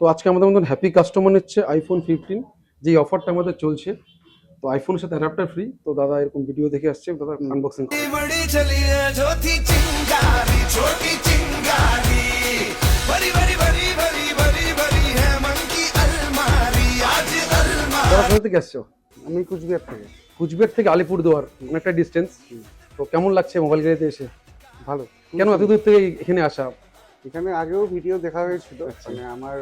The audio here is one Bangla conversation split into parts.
তো আজকে আমাদের মতন হ্যাপি কাস্টমার নিচ্ছে আইফোন 15, যে অফারটা আমাদের চলছে। তো আইফোনের সাথে অ্যাডাপ্টার ফ্রি। তো দাদা এরকম ভিডিও দেখে আসছে, দাদা আনবক্সিং করুন। দাদা কোথা থেকে আসছো? আমি কুচবিহার থেকে। কুচবিহার থেকে আলিপুরদুয়ার, অনেকটা ডিস্টেন্স। তো কেমন লাগছে মোবাইল গাড়িতে এসে? ভালো। কেন এত দূর থেকে এখানে আসা? এখানে আগেও ভিডিও দেখা হয়েছিল, মানে আমার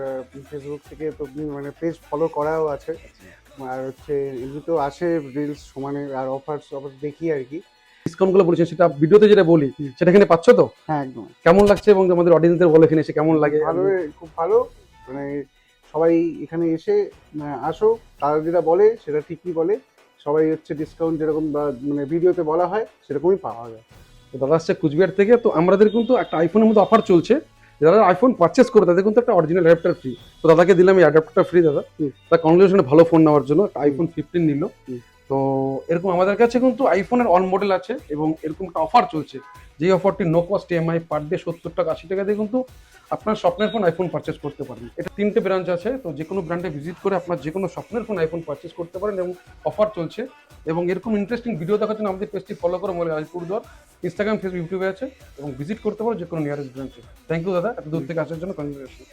ফেসবুক থেকে তো মানে পেজ ফলো করাও আছে, আর হচ্ছে এমনিতেও আসে রিলস সমানে, আর অফার দেখি আর কি। ডিসকাউন্ট গুলো বলেছেন সেটা ভিডিওতে যেটা বলি সেটা এখানে পাচ্ছ তো? হ্যাঁ একদম। কেমন লাগছে এবং আমাদের অডিয়েন্সদের বলে এখানে এসে কেমন লাগে? ভালো, খুব ভালো। মানে সবাই এখানে এসে আসো, তারা যেটা বলে সেটা ঠিকই বলে। সবাই হচ্ছে ডিসকাউন্ট যেরকম মানে ভিডিওতে বলা হয় সেরকমই পাওয়া যায়। তো দাদা আসছে কুচবিহার থেকে। তো আমাদের কিন্তু একটা আইফোনের মধ্যে অফার চলছে, যারা আইফোন পারচেস করে তাদের কিন্তু একটা অরিজিনাল অ্যাডাপ্টার ফ্রি। তো দাদাকে দিলাম এই অ্যাডাপ্টারটা ফ্রি দাদা। তার কংগ্রেচুলেশন, ভালো ফোন নেওয়ার জন্য একটা আইফোন 15 নিল। তো এরকম আমাদের কাছে কিন্তু আইফোনের অন মডেল আছে এবং এরকম একটা অফার চলছে, যে অফারটি no cost EMI per day 70 টাকা 80 টাকা দিয়ে কিন্তু আপনার স্বপ্নের ফোন আইফোন পারচেস করতে পারেন। এটা 3টে ব্রাঞ্চ আছে, তো যে কোনো ব্র্যান্ডে ভিজিট করে আপনার যে কোনো স্বপ্নের ফোন আইফোন পারচেস করতে পারেন এবং অফার চলছে। এবং এরকম ইন্টারেস্টিং ভিডিও দেখার জন্য আমাদের পেজটি ফলো করে মোবাইল আলিপুরদুয়ার ইনস্টাগ্রাম, ফেসবুক, ইউটিউবে আছে এবং ভিজিট করতে পারো যে কোনো নিয়ারেস্ট ব্রাঞ্চে। থ্যাংক ইউ দাদা এত দূর থেকে আসার জন্য। কংগ্রেচুলেশন।